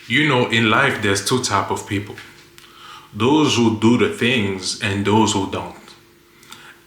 You know, in life, there's two type of people. Those who do the things and those who don't.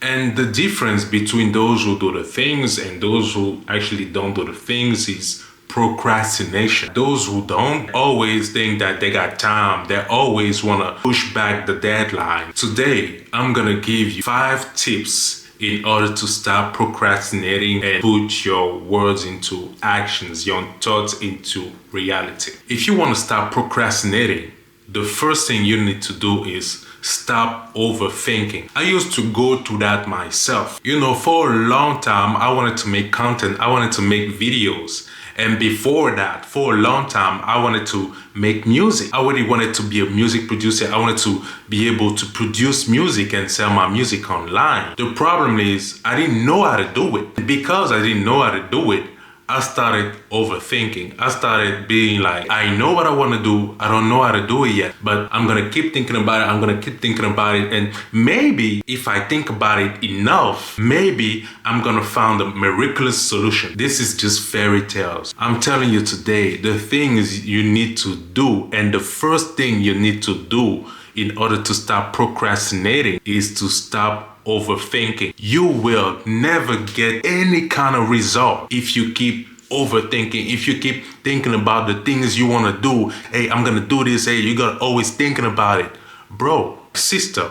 And the difference between those who do the things and those who actually don't do the things is procrastination. Those who don't always think that they got time. They always want to push back the deadline. Today, I'm going to give you 5 tips in order to stop procrastinating and put your words into actions, your thoughts into reality. If you want to stop procrastinating, the first thing you need to do is stop overthinking. I used to go through that myself. You know, for a long time, I wanted to make content. I wanted to make videos. And before that, for a long time, I wanted to make music. I really wanted to be a music producer. I wanted to be able to produce music and sell my music online. The problem is I didn't know how to do it. Because I didn't know how to do it, I started overthinking. I started being like, I know what I want to do. I don't know how to do it yet, but I'm going to keep thinking about it. I'm going to keep thinking about it. And maybe if I think about it enough, maybe I'm going to find a miraculous solution. This is just fairy tales. I'm telling you today, the things you need to do, and the first thing you need to do in order to stop procrastinating is to stop overthinking. You will never get any kind of result if you keep overthinking, if you keep thinking about the things you want to do. Hey, I'm gonna do this. Hey, you gotta always thinking about it. Bro, sister,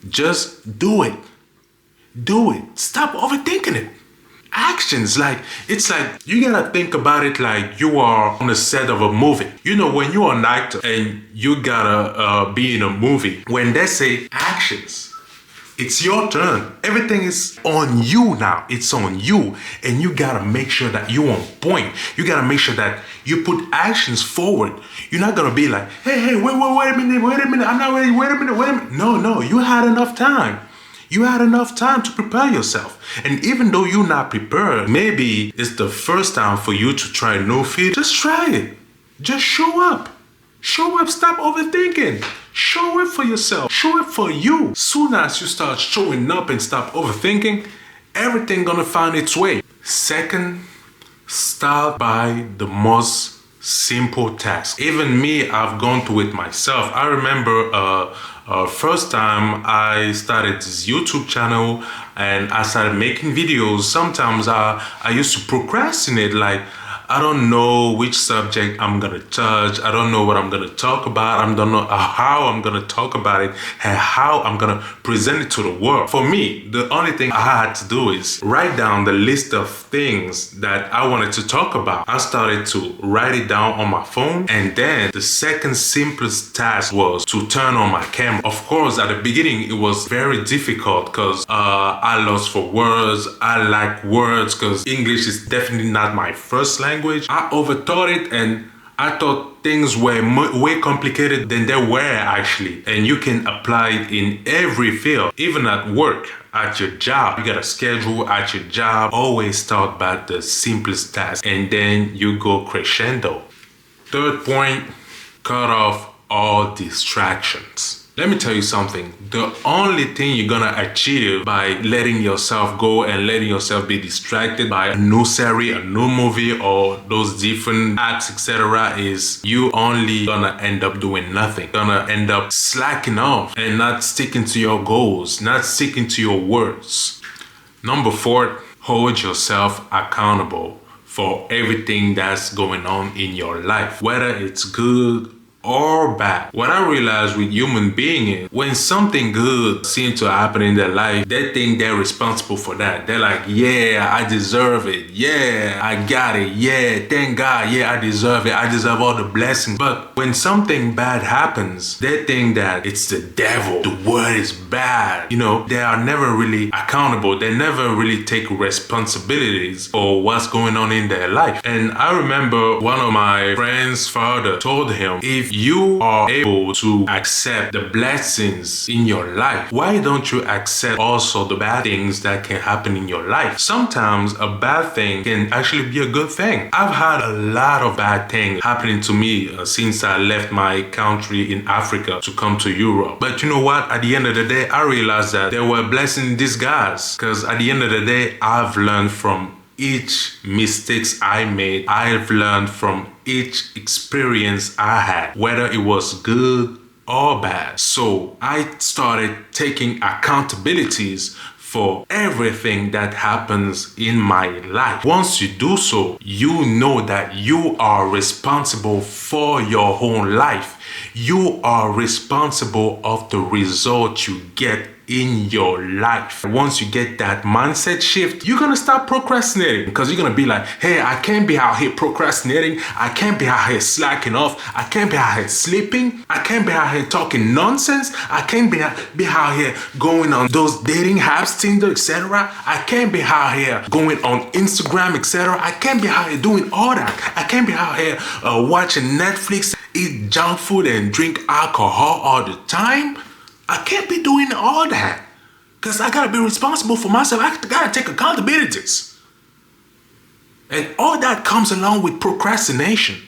just do it. Do it. Stop overthinking it. Actions, like, it's like you gotta think about it like you are on the set of a movie. You know, when you're an actor and you gotta be in a movie, when they say actions, it's your turn. Everything is on you now. It's on you. And you gotta make sure that you're on point. You gotta make sure that you put actions forward. You're not gonna be like, hey, wait a minute, I'm not ready, wait a minute. No, you had enough time. You had enough time to prepare yourself. And even though you're not prepared, maybe it's the first time for you to try a new field. Just try it. Just show up. Show up, stop overthinking. Show it for yourself. Show it for you. Soon as you start showing up and stop overthinking, everything gonna find its way. Second, start by the most simple task. Even me, I've gone through it myself. I remember first time I started this YouTube channel and I started making videos. Sometimes I used to procrastinate, like, I don't know which subject I'm gonna touch. I don't know what I'm gonna talk about. I don't know how I'm gonna talk about it and how I'm gonna present it to the world. For me, the only thing I had to do is write down the list of things that I wanted to talk about. I started to write it down on my phone, and then the second simplest task was to turn on my camera. Of course, at the beginning, it was very difficult because I lost for words. I lack words because English is definitely not my first language. I overthought it and I thought things were way complicated than they were actually. And you can apply it in every field, even at work, at your job. You got a schedule at your job. Always start by the simplest task and then you go crescendo. Third point, cut off all distractions. Let me tell you something. The only thing you're gonna achieve by letting yourself go and letting yourself be distracted by a new series, a new movie, or those different apps, etc., is you only gonna end up doing nothing. Gonna end up slacking off and not sticking to your goals, not sticking to your words. Number 4, hold yourself accountable for everything that's going on in your life, whether it's good or bad. What I realized with human beings is when something good seems to happen in their life, they think they're responsible for that. They're like, yeah, I deserve it. Yeah, I got it. Yeah, thank God. Yeah, I deserve it. I deserve all the blessings. But when something bad happens, they think that it's the devil. The word is bad. You know, they are never really accountable. They never really take responsibilities for what's going on in their life. And I remember one of my friend's father told him, if you are able to accept the blessings in your life, why don't you accept also the bad things that can happen in your life? Sometimes a bad thing can actually be a good thing. I've had a lot of bad things happening to me since I left my country in Africa to come to Europe. But you know what? At the end of the day, I realized that there were blessings in disguise, because at the end of the day, I've learned from each mistakes I made. I've learned from each experience I had, whether it was good or bad. So I started taking accountabilities for everything that happens in my life. Once you do so, you know that you are responsible for your own life. You are responsible of the result you get in your life. Once you get that mindset shift, you're gonna stop procrastinating, because you're gonna be like, hey, I can't be out here procrastinating. I can't be out here slacking off. I can't be out here sleeping. I can't be out here talking nonsense. I can't be out here going on those dating apps, Tinder, etc. I can't be out here going on Instagram, etc. I can't be out here doing all that. I can't be out here watching Netflix, eat junk food, and drink alcohol all the time. I can't be doing all that, because I gotta be responsible for myself. I gotta take accountabilities. And all that comes along with procrastination.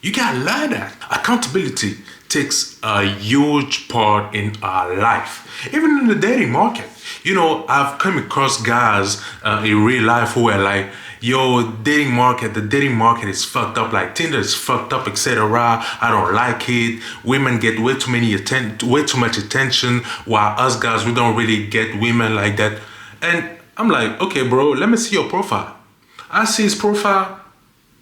You gotta learn that. Accountability takes a huge part in our life. Even in the dating market. You know, I've come across guys in real life who are like, yo, the dating market is fucked up, like Tinder is fucked up, etc. I don't like it. Women get way too much attention, while us guys, we don't really get women like that. And I'm like, okay, bro, let me see your profile. I see his profile.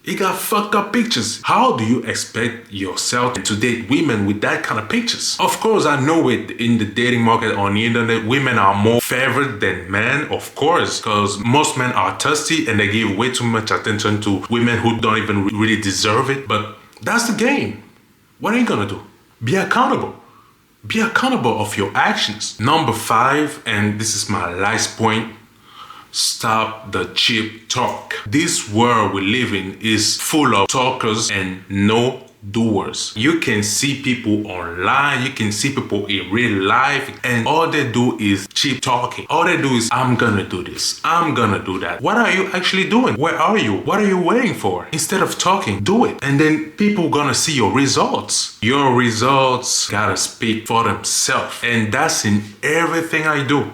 He got fucked up pictures. How do you expect yourself to date women with that kind of pictures? Of course, I know it in the dating market on the internet, women are more favored than men, of course, because most men are thirsty and they give way too much attention to women who don't even really deserve it. But that's the game. What are you gonna do? Be accountable. Be accountable of your actions. Number 5, and this is my last point, stop the cheap talk. This world we live in is full of talkers and no doers. You can see people online, you can see people in real life, and all they do is cheap talking. All they do is, I'm gonna do this, I'm gonna do that. What are you actually doing? Where are you? What are you waiting for? Instead of talking, do it. And then people gonna see your results. Your results gotta speak for themselves. And that's in everything I do.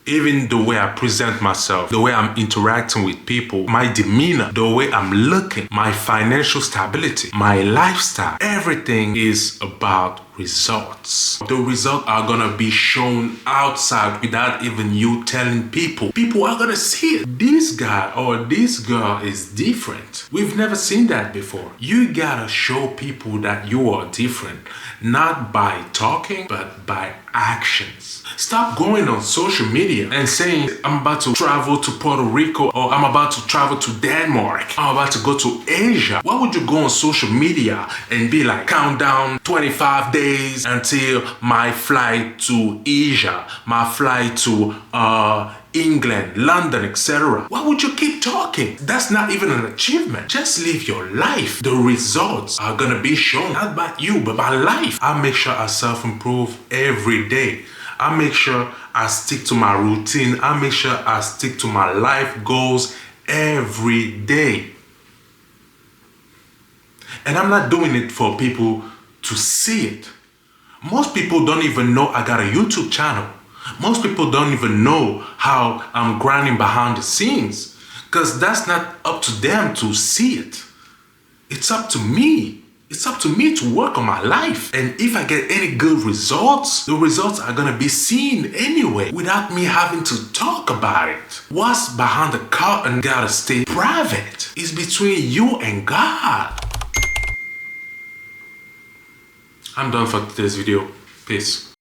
Even the way I present myself, the way I'm interacting with people, my demeanor, the way I'm looking, my financial stability, my lifestyle, everything is about results. The results are gonna be shown outside without even you telling people. People are gonna see it. This guy or this girl is different. We've never seen that before. You gotta show people that you are different, not by talking, but by actions. Stop going on social media and saying, I'm about to travel to Puerto Rico, or I'm about to travel to Denmark, I'm about to go to Asia. Why would you go on social media and be like, countdown 25 days until my flight to Asia, my flight to England, London, etc. Why would you keep talking? That's not even an achievement. Just live your life. The results are gonna be shown, not by you, but by life. I make sure I self-improve every day. I make sure I stick to my routine. I make sure I stick to my life goals every day. And I'm not doing it for people to see it. Most people don't even know I got a YouTube channel. Most people don't even know how I'm grinding behind the scenes, because that's not up to them to see it. It's up to me. It's up to me to work on my life. And if I get any good results, the results are gonna be seen anyway without me having to talk about it. What's behind the curtain gotta stay private. It's between you and God. I'm done for today's video. Peace.